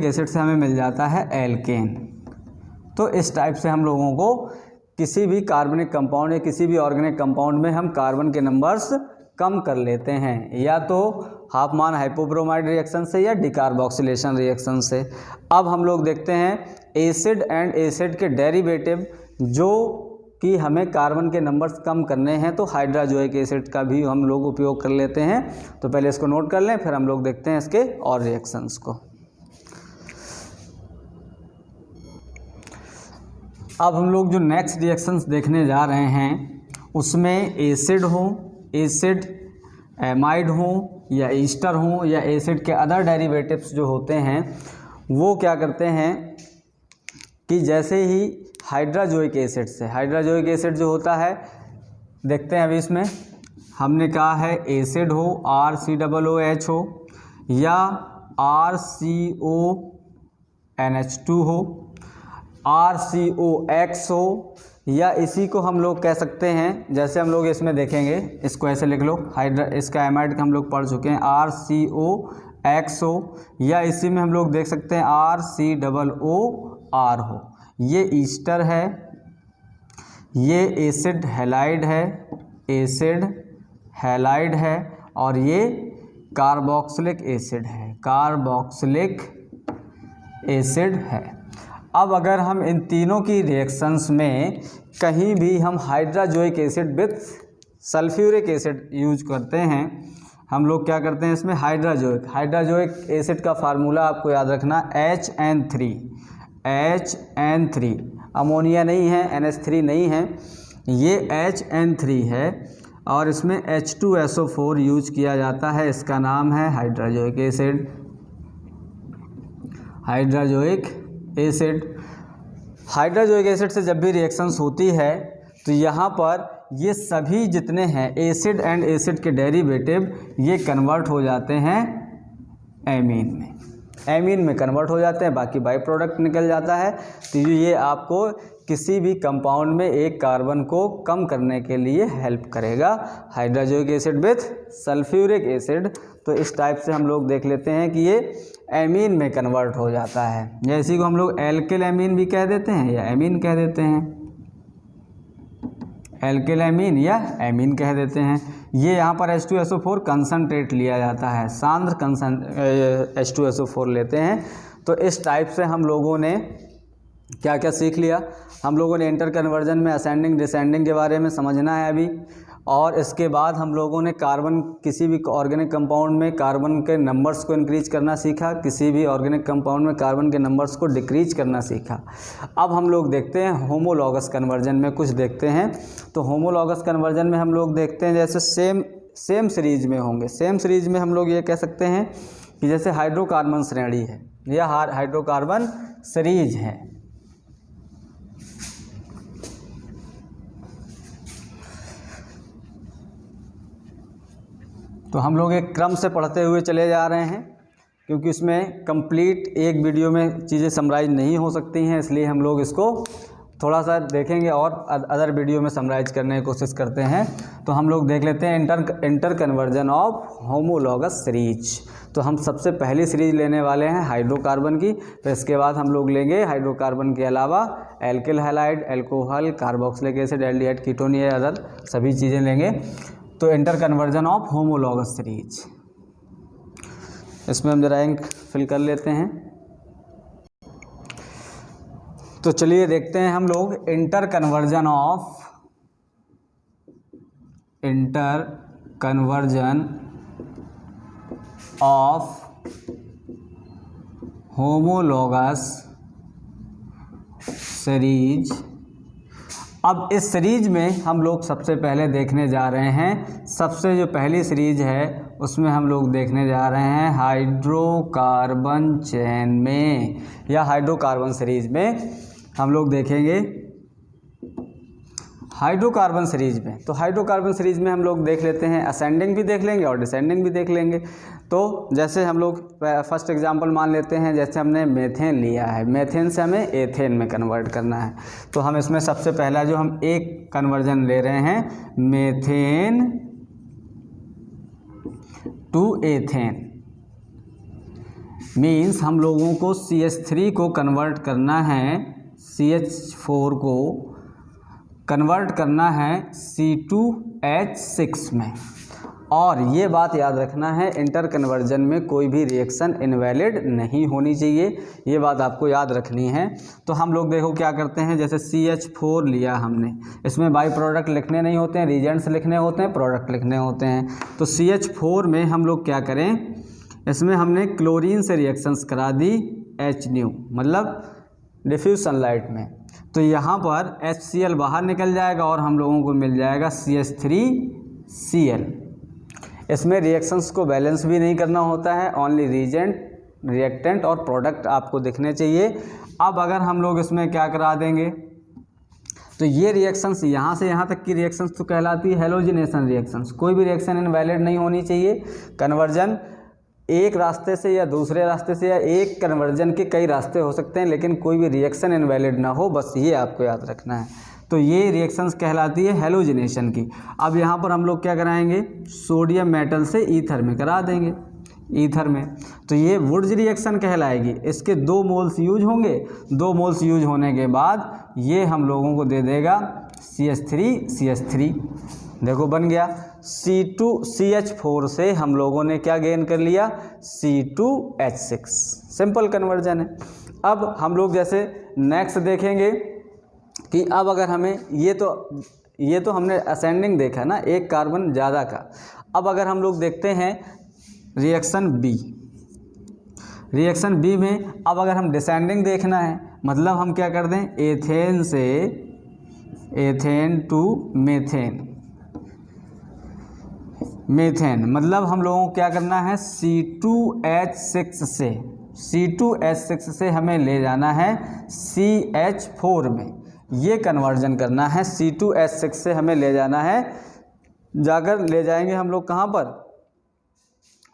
एसिड से हमें मिल जाता है एल्केन। तो इस टाइप से हम लोगों को किसी भी कार्बनिक कंपाउंड या किसी भी ऑर्गेनिक कंपाउंड में हम कार्बन के नंबर्स कम कर लेते हैं, या तो हाफ मान हाइपोब्रोमाइड रिएक्शन से या डिकार्बोक्सिलेशन रिएक्शन से। अब हम लोग देखते हैं एसिड एंड एसिड के डेरिवेटिव, जो कि हमें कार्बन के नंबर्स कम करने हैं, तो हाइड्राजोइक एसिड का भी हम लोग उपयोग कर लेते हैं। तो पहले इसको नोट कर लें, फिर हम लोग देखते हैं इसके और रिएक्शंस को। अब हम लोग जो नेक्स्ट रिएक्शंस देखने जा रहे हैं उसमें एसिड हो, एसिड एमाइड हो या ईस्टर हो या एसिड के अदर डेरिवेटिव्स जो होते हैं वो क्या करते हैं कि जैसे ही हाइड्राजोइक एसिड से, हाइड्राजोइक एसिड जो होता है देखते हैं अभी इसमें हमने कहा है एसिड हो RCOOH हो या RCONH2 हो, RCOX हो, या इसी को हम लोग कह सकते हैं, जैसे हम लोग इसमें देखेंगे, इसको ऐसे लिख लो, इसका एमाइड हम लोग पढ़ चुके हैं, RCOX हो, या इसी में हम लोग देख सकते हैं RCOOR हो। ये ईस्टर है, ये एसिड हैलाइड है, एसिड हैलाइड है, और ये कार्बोक्सिलिक एसिड है, कार्बोक्सिलिक एसिड है। अब अगर हम इन तीनों की रिएक्शंस में कहीं भी हम hydrazoic acid with sulphuric acid use करते हैं, हम लोग क्या करते हैं इसमें हाइड्राजोइक एसिड का फार्मूला आपको याद रखना HN3, अमोनिया नहीं है, NH3 नहीं है, ये HN3 है और इसमें H2SO4 यूज किया जाता है, इसका नाम है hydrazoic acid. Hydrazoic acid. Hydrazoic acid से जब भी रिएक्शंस होती है तो यहाँ पर ये सभी जितने हैं एसिड एंड एसिड के डेरिवेटिव ये कन्वर्ट हो जाते हैं एमीन में। एमीन में कन्वर्ट हो जाते हैं, बाकी बाई प्रोडक्ट निकल जाता है। तो ये आपको किसी भी कंपाउंड में एक कार्बन को कम करने के लिए हेल्प करेगा, hydrazoic acid with sulphuric acid. तो इस टाइप से हम लोग देख लेते हैं कि ये एमीन में कन्वर्ट हो जाता है, या इसी को हम लोग एल्किल एमीन भी कह देते हैं या एमीन कह देते हैं, एल्किल एमीन या एमीन कह देते हैं। ये यहाँ पर H2SO4 कंसनट्रेट लिया जाता है, सांद्र H2SO4 लेते हैं। तो इस टाइप से हम लोगों ने क्या क्या सीख लिया। हम लोगों ने इंटर कन्वर्जन में असेंडिंग डिसेंडिंग के बारे में समझना है अभी, और इसके बाद हम लोगों ने कार्बन किसी भी ऑर्गेनिक कंपाउंड में कार्बन के नंबर्स को इंक्रीज करना सीखा, किसी भी ऑर्गेनिक कंपाउंड में कार्बन के नंबर्स को डिक्रीज करना सीखा। अब हम लोग देखते हैं होमोलॉगस कन्वर्जन में कुछ देखते हैं। तो होमोलॉगस कन्वर्जन में हम लोग देखते हैं जैसे सेम सीरीज में होंगे। सेम सीरीज में हम लोग ये कह सकते हैं कि जैसे हाइड्रोकार्बन श्रेणी है या हाइड्रोकार्बन सीरीज है। तो हम लोग एक क्रम से पढ़ते हुए चले जा रहे हैं, क्योंकि उसमें कंप्लीट एक वीडियो में चीज़ें समराइज नहीं हो सकती हैं, इसलिए हम लोग इसको थोड़ा सा देखेंगे और अदर वीडियो में समराइज करने की कोशिश करते हैं। तो हम लोग देख लेते हैं inter conversion of homologous series. तो हम सबसे पहली सीरीज लेने वाले हैं हाइड्रोकार्बन की, फिर इसके बाद हम लोग लेंगे हाइड्रोकार्बन के अलावा alkyl halide, alcohol, carboxylic acid, aldehyde, ketone, ये अदर सभी चीज़ें लेंगे। तो inter conversion of homologous series, इसमें हम जरा इंक फिल कर लेते हैं। तो चलिए देखते हैं हम लोग inter conversion of homologous series. अब इस सीरीज में हम लोग सबसे पहले देखने जा रहे हैं, सबसे जो पहली सीरीज है उसमें हम लोग देखने जा रहे हैं हाइड्रोकार्बन चेन में, या हाइड्रोकार्बन सीरीज में हम लोग देखेंगे हाइड्रोकार्बन सीरीज में। तो हाइड्रोकार्बन सीरीज में हम लोग देख लेते हैं, असेंडिंग भी देख लेंगे और डिसेंडिंग भी देख लेंगे। तो जैसे हम लोग फर्स्ट एग्जांपल मान लेते हैं, जैसे हमने मेथेन लिया है, मेथेन से हमें एथेन में कन्वर्ट करना है। तो हम इसमें सबसे पहला जो हम एक कन्वर्जन ले रहे हैं मेथेन टू एथेन, मीन्स हम लोगों को CH3 को कन्वर्ट करना है, CH4 को कन्वर्ट करना है C2H6 में। और ये बात याद रखना है, इंटर कन्वर्जन में कोई भी रिएक्शन इनवैलिड नहीं होनी चाहिए, ये बात आपको याद रखनी है। तो हम लोग देखो क्या करते हैं, जैसे CH4 लिया हमने, इसमें बाई प्रोडक्ट लिखने नहीं होते हैं, रीजेंट्स लिखने होते हैं, प्रोडक्ट लिखने होते हैं। तो CH4 में हम लोग क्या करें, इसमें हमने क्लोरीन से रिएक्शंस करा दी HNu, मतलब डिफ्यूज सनलाइट में। तो यहाँ पर HCl बाहर निकल जाएगा और हम लोगों को मिल जाएगा CH3Cl। इसमें रिएक्शंस को बैलेंस भी नहीं करना होता है, ओनली रिएक्टेंट और प्रोडक्ट आपको दिखने चाहिए। अब अगर हम लोग इसमें क्या करा देंगे, तो ये रिएक्शंस यहाँ से यहाँ तक की रिएक्शंस तो कहलाती है हेलोजिनेशन रिएक्शंस। कोई भी रिएक्शन इनवैलिड नहीं होनी चाहिए। कन्वर्जन एक रास्ते से या दूसरे रास्ते से या एक कन्वर्जन के कई रास्ते हो सकते हैं, लेकिन कोई भी रिएक्शन इनवैलिड ना हो, बस ये आपको याद रखना है। तो ये रिएक्शंस कहलाती है हेलोजिनेशन की। अब यहाँ पर हम लोग क्या कराएंगे, सोडियम मेटल से ईथर में करा देंगे, ईथर में। तो ये वुड्स रिएक्शन कहलाएगी। इसके 2 मोल्स यूज होंगे, 2 मोल्स यूज होने के बाद ये हम लोगों को दे देगा CH3, देखो बन गया। CH4 से हम लोगों ने क्या गेन कर लिया, C2H6, सिंपल कन्वर्जन है। अब हम लोग जैसे नेक्स्ट देखेंगे कि अब अगर हमें ये तो हमने असेंडिंग देखा ना, एक कार्बन ज़्यादा का। अब अगर हम लोग देखते हैं रिएक्शन बी में, अब अगर हम डिसेंडिंग देखना है, मतलब हम क्या कर दें, एथेन से एथेन टू मेथेन, मतलब हम लोगों को क्या करना है, C2H6 से C2H6 से हमें ले जाना है CH4 में, ये कन्वर्जन करना है। C2H6 से हमें ले जाना है, जाकर ले जाएंगे हम लोग कहाँ पर,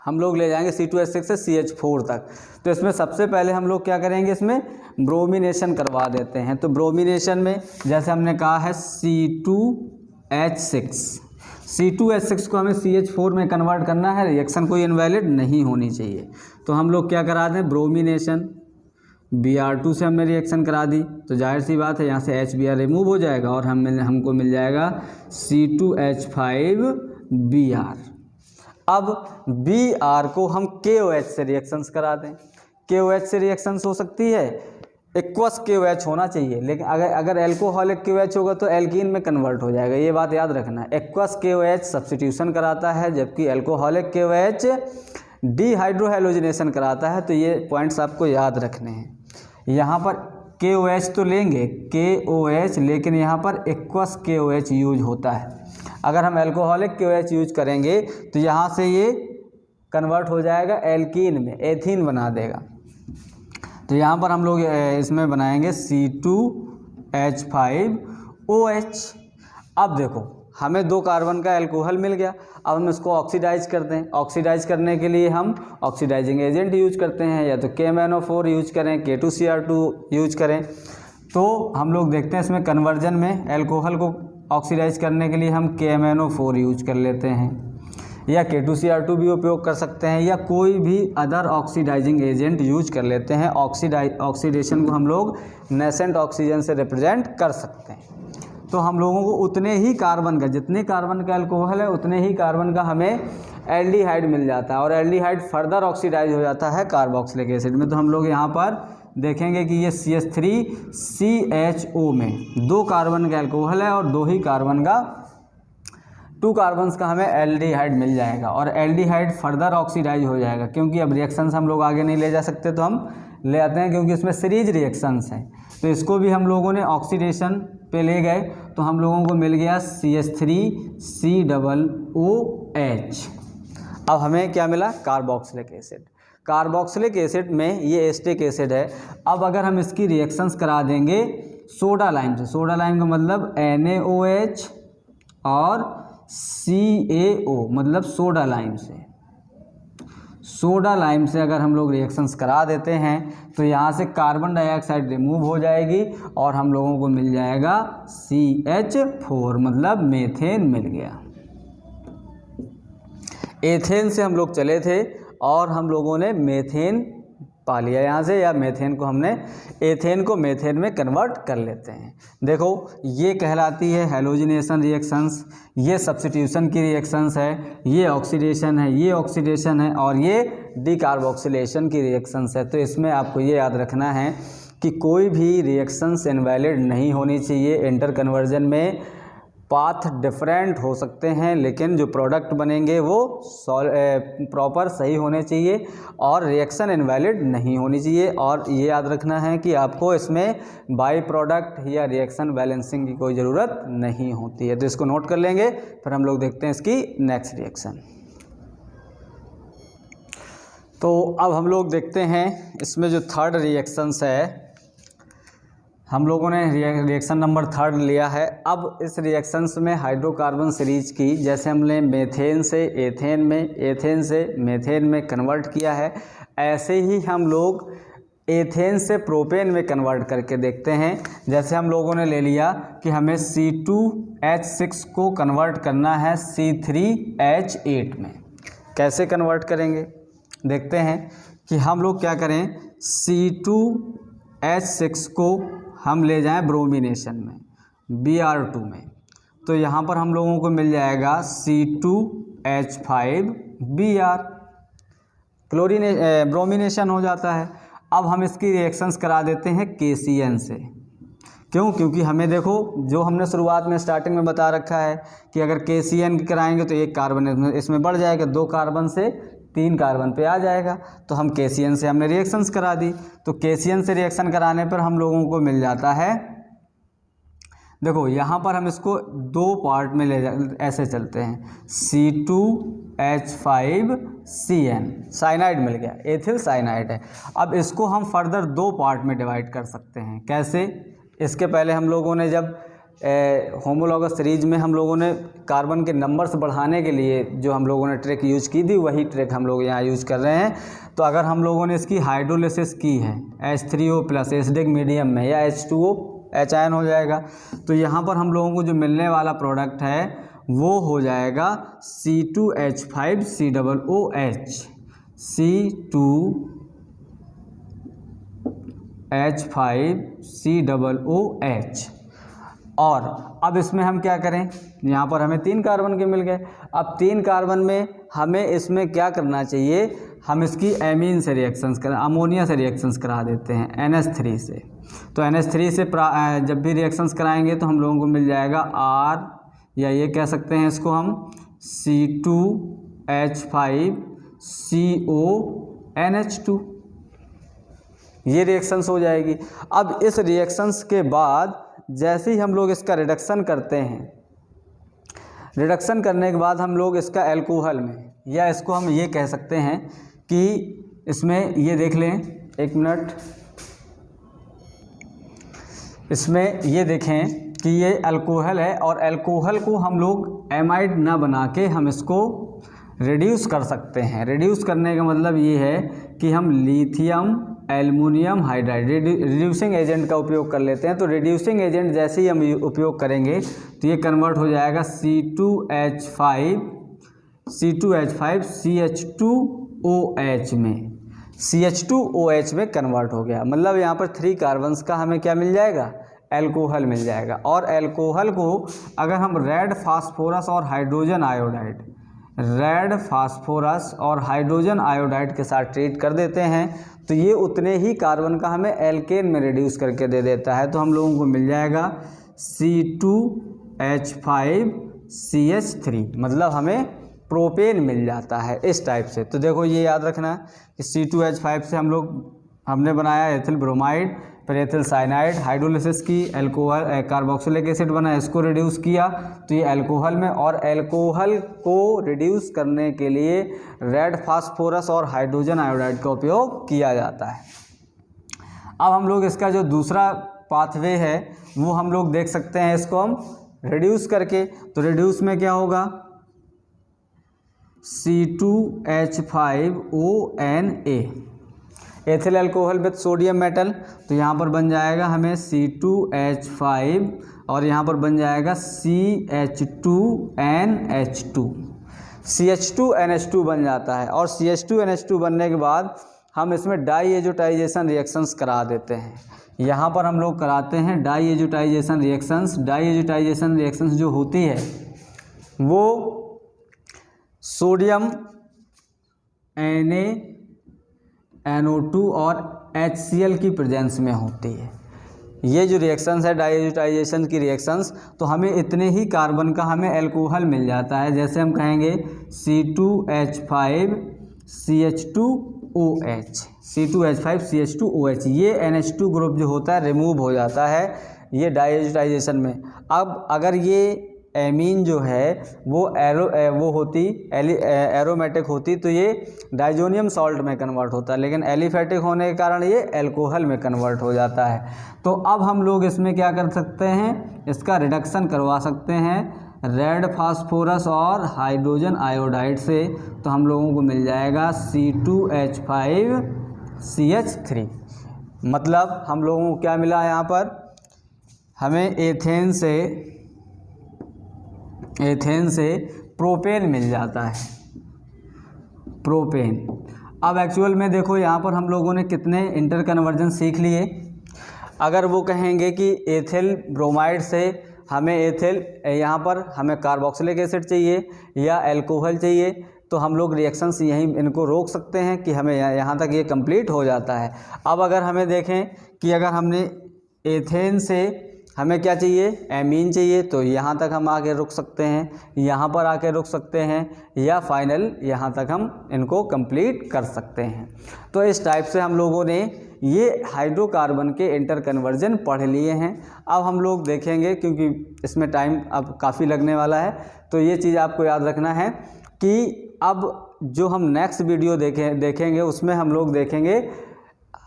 हम लोग ले जाएंगे C2H6 से CH4 तक। तो इसमें सबसे पहले हम लोग क्या करेंगे, इसमें ब्रोमिनेशन करवा देते हैं। तो ब्रोमिनेशन में जैसे हमने कहा है C2H6 को हमें CH4 में कन्वर्ट करना है, रिएक्शन कोई इनवैलिड नहीं होनी चाहिए। तो हम लोग क्या करा दें, ब्रोमिनेशन, Br2 से हमने रिएक्शन करा दी, तो जाहिर सी बात है यहाँ से HBr रिमूव हो जाएगा और हमको मिल जाएगा C2H5Br। अब Br को हम KOH से रिएक्शंस करा दें। KOH से रिएक्शंस हो सकती है, एक्वस KOH होना चाहिए, लेकिन अगर एल्कोहलिक KOH होगा तो एल्कीन में कन्वर्ट हो जाएगा, ये बात याद रखना। एक्वस KOH सब्स्टिट्यूशन कराता है, जबकि एल्कोहलिक KOH डिहाइड्रोहेलोजिनेशन कराता है। तो ये पॉइंट्स आपको याद रखने हैं। यहाँ पर KOH तो लेंगे KOH, लेकिन यहाँ पर एक्वस KOH यूज होता है। अगर हम एल्कोहलिक KOH यूज करेंगे तो यहाँ से ये कन्वर्ट हो जाएगा एल्कीन में, एथीन बना देगा। तो यहाँ पर हम लोग इसमें बनाएंगे C2H5OH। अब देखो हमें 2 कार्बन का एल्कोहल मिल गया, अब हम इसको ऑक्सीडाइज करते हैं। ऑक्सीडाइज करने के लिए हम ऑक्सीडाइजिंग एजेंट यूज करते हैं, या तो KMnO4 यूज करें, K2Cr2 यूज करें। तो हम लोग देखते हैं इसमें कन्वर्जन में एल्कोहल को ऑक्सीडाइज करने के लिए हम KMnO4 यूज कर लेते हैं, या K2Cr2 भी उपयोग कर सकते हैं, या कोई भी अदर ऑक्सीडाइजिंग एजेंट यूज कर लेते हैं। ऑक्सीडेशन को हम लोग नेसेंट ऑक्सीजन से रिप्रेजेंट कर सकते हैं। तो हम लोगों को उतने ही कार्बन का, जितने कार्बन का अल्कोहल है उतने ही कार्बन का हमें एल्डिहाइड मिल जाता है, और एल्डिहाइड फर्दर ऑक्सीडाइज हो जाता है कार्बोक्सिलिक एसिड में। तो हम लोग यहाँ पर देखेंगे कि ये CH3CHO में 2 कार्बन का अल्कोहल है और 2 ही कार्बन का 2 कार्बन्स का हमें एल्डिहाइड मिल जाएगा, और एल्डिहाइड फर्दर ऑक्सीडाइज हो जाएगा। क्योंकि अब रिएक्शंस हम लोग आगे नहीं ले जा सकते तो हम ले आते हैं, क्योंकि इसमें सीरीज रिएक्शंस हैं। तो इसको भी हम लोगों ने ऑक्सीडेशन पे ले गए, तो हम लोगों को मिल गया CH3COOH। अब हमें क्या मिला, कार्बोक्सिलिक एसिड। कार्बोक्सिलिक एसिड में ये एस्टिक एसिड है। अब अगर हम इसकी रिएक्शंस करा देंगे सोडा लाइम से, सोडा लाइम का मतलब NaOH और CaO मतलब सोडा लाइम से, सोडा लाइम से अगर हम लोग रिएक्शंस करा देते हैं तो यहाँ से कार्बन डाइऑक्साइड रिमूव हो जाएगी और हम लोगों को मिल जाएगा CH4 मतलब मेथेन मिल गया। एथेन से हम लोग चले थे और हम लोगों ने मेथेन पा लिया यहाँ से, या मेथेन को हमने एथेन को मेथेन में कन्वर्ट कर लेते हैं। देखो ये कहलाती है हैलोजिनेशन रिएक्शंस, ये सब्स्टिट्यूशन की रिएक्शंस है, ये ऑक्सीडेशन है, ये ऑक्सीडेशन है, और ये डीकार्बोक्सिलेशन की रिएक्शंस है। तो इसमें आपको ये याद रखना है कि कोई भी रिएक्शंस इनवैलिड नहीं होनी चाहिए। इंटर कन्वर्जन में पाथ डिफरेंट हो सकते हैं, लेकिन जो प्रोडक्ट बनेंगे वो प्रॉपर सही होने चाहिए और रिएक्शन इनवैलिड नहीं होनी चाहिए। और ये याद रखना है कि आपको इसमें बाई प्रोडक्ट या रिएक्शन बैलेंसिंग की कोई ज़रूरत नहीं होती है। तो इसको नोट कर लेंगे, फिर हम लोग देखते हैं इसकी नेक्स्ट रिएक्शन। तो अब हम लोग देखते हैं इसमें जो थर्ड रिएक्शंस है, हम लोगों ने रिएक्शन नंबर 3 लिया है। अब इस रिएक्शंस में हाइड्रोकार्बन सीरीज की, जैसे हमने मेथेन से एथेन में, एथेन से मेथेन में कन्वर्ट किया है, ऐसे ही हम लोग एथेन से प्रोपेन में कन्वर्ट करके देखते हैं। जैसे हम लोगों ने ले लिया कि हमें C2H6 को कन्वर्ट करना है C3H8 में। कैसे कन्वर्ट करेंगे देखते हैं कि हम लोग क्या करें, C2H6 को हम ले जाएं ब्रोमिनेशन में Br2 में। तो यहाँ पर हम लोगों को मिल जाएगा C2H5Br, ब्रोमिनेशन हो जाता है। अब हम इसकी रिएक्शंस करा देते हैं KCN से। क्यों? क्योंकि हमें देखो जो हमने शुरुआत में स्टार्टिंग में बता रखा है कि अगर KCN कराएंगे तो 1 कार्बन इसमें बढ़ जाएगा, 2 कार्बन से 3 कार्बन पे आ जाएगा। तो हम KCN से हमने रिएक्शंस करा दी। तो KCN से रिएक्शन कराने पर हम लोगों को मिल जाता है देखो यहाँ पर हम इसको दो पार्ट में ऐसे चलते हैं, C2H5CN साइनाइड मिल गया, एथिल साइनाइड है। अब इसको हम फर्दर दो पार्ट में डिवाइड कर सकते हैं। कैसे? इसके पहले हम लोगों ने जब होमोलॉगस सीरीज में हम लोगों ने कार्बन के नंबर्स बढ़ाने के लिए जो हम लोगों ने ट्रिक यूज की थी, वही ट्रिक हम लोग यहाँ यूज कर रहे हैं। तो अगर हम लोगों ने इसकी हाइड्रोलिसिस की है H3O+ एसिडिक मीडियम में, या H2O H हो जाएगा, तो यहाँ पर हम लोगों को जो मिलने वाला प्रोडक्ट है वो हो जाएगा C2H5COOH, C2H5COOH। और अब इसमें हम क्या करें, यहाँ पर हमें 3 कार्बन के मिल गए। अब 3 कार्बन में हमें इसमें क्या करना चाहिए, हम इसकी एमीन से रिएक्शंस अमोनिया से रिएक्शंस करा देते हैं NH3 से। तो NH3 से जब भी रिएक्शंस कराएंगे तो हम लोगों को मिल जाएगा R, या ये कह सकते हैं इसको हम C2H5CONH2, ये रिएक्शंस हो जाएगी। अब इस रिएक्शंस के बाद जैसे ही हम लोग इसका रिडक्शन करते हैं, रिडक्शन करने के बाद हम लोग इसका एल्कोहल में, या इसको हम ये कह सकते हैं कि इसमें ये देख लें, एक मिनट, इसमें ये देखें कि ये अल्कोहल है, और अल्कोहल को हम लोग एमाइड ना बना के हम इसको रिड्यूस कर सकते हैं। रिड्यूस करने का मतलब ये है कि हम lithium aluminium hydride reducing agent का उपयोग कर लेते हैं। तो रिड्यूसिंग एजेंट जैसे ही हम उपयोग करेंगे तो ये कन्वर्ट हो जाएगा C2H5CH2OH में, CH2OH में कन्वर्ट हो गया। मतलब यहाँ पर 3 कार्बन्स का हमें क्या मिल जाएगा, एल्कोहल मिल जाएगा। और एल्कोहल को अगर हम रेड फास्फोरस और हाइड्रोजन आयोडाइड के साथ ट्रीट कर देते हैं तो ये उतने ही कार्बन का हमें एल्केन में रिड्यूस करके दे देता है। तो हम लोगों को मिल जाएगा C2H5CH3, मतलब हमें प्रोपेन मिल जाता है इस टाइप से। तो देखो ये याद रखना कि C2H5 से हमने बनाया एथिल ब्रोमाइड, फिर एथिल साइनाइड, हाइड्रोलिसिस की, एल्कोहल कार्बोक्सिलिक एसिड बना, इसको रिड्यूस किया तो ये एल्कोहल में, और एल्कोहल को रिड्यूस करने के लिए रेड फास्फोरस और हाइड्रोजन आयोडाइड का उपयोग किया जाता है। अब हम लोग इसका जो दूसरा पाथवे है वो हम लोग देख सकते हैं, इसको हम रिड्यूस करके। तो रिड्यूस में क्या होगा, C2H5ONA, ethyl alcohol with sodium metal, तो यहाँ पर बन जाएगा हमें C2H5 और यहाँ पर बन जाएगा CH2NH2, CH2NH2 बन जाता है। और CH2NH2 बनने के बाद हम इसमें डाईएजोटाइजेशन रिएक्शंस करा देते हैं। यहाँ पर हम लोग कराते हैं डाईएजोटाइजेशन रिएक्शंस। डाईएजोटाइजेशन रिएक्शंस जो होती है वो सोडियम NaNO2 और HCl की प्रेजेंस में होती है। ये जो रिएक्शंस है डाईएजोटाइजेशन की रिएक्शंस, तो हमें इतने ही कार्बन का हमें एल्कोहल मिल जाता है। जैसे हम कहेंगे C2H5CH2OH, ये NH2 ग्रुप जो होता है रिमूव हो जाता है ये डाईएजोटाइजेशन में। अब अगर ये एमीन जो है वो एरोमेटिक होती तो ये डाइजोनियम सॉल्ट में कन्वर्ट होता है, लेकिन एलिफेटिक होने के कारण ये एल्कोहल में कन्वर्ट हो जाता है। तो अब हम लोग इसमें क्या कर सकते हैं, इसका रिडक्शन करवा सकते हैं रेड फास्फोरस और हाइड्रोजन आयोडाइड से। तो हम लोगों को मिल जाएगा C2H5CH3। मतलब हम लोगों को क्या मिला, यहाँ पर हमें एथेन से प्रोपेन मिल जाता है, प्रोपेन। अब एक्चुअल में देखो यहाँ पर हम लोगों ने कितने इंटर कन्वर्जन सीख लिए। अगर वो कहेंगे कि एथिल ब्रोमाइड से हमें यहाँ पर हमें कार्बोक्सिलिक एसिड चाहिए या अल्कोहल चाहिए, तो हम लोग रिएक्शंस यहीं इनको रोक सकते हैं कि हमें यहाँ तक ये कंप्लीट हो जाता है। अब अगर हमें देखें कि अगर हमने एथेन से हमें क्या चाहिए, एमीन चाहिए, तो यहाँ तक हम आके रुक सकते हैं, यहाँ पर आके रुक सकते हैं, या फाइनल यहाँ तक हम इनको कंप्लीट कर सकते हैं। तो इस टाइप से हम लोगों ने ये हाइड्रोकार्बन के इंटर कन्वर्जन पढ़ लिए हैं। अब हम लोग देखेंगे, क्योंकि इसमें टाइम अब काफ़ी लगने वाला है, तो ये चीज़ आपको याद रखना है कि अब जो हम नेक्स्ट वीडियो देखेंगे उसमें हम लोग देखेंगे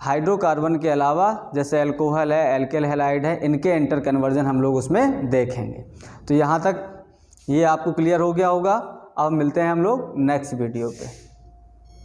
हाइड्रोकार्बन के अलावा जैसे अल्कोहल है, एल्केल हैलाइड है, इनके इंटर कन्वर्जन हम लोग उसमें देखेंगे। तो यहाँ तक ये आपको क्लियर हो गया होगा। अब मिलते हैं हम लोग नेक्स्ट वीडियो पे।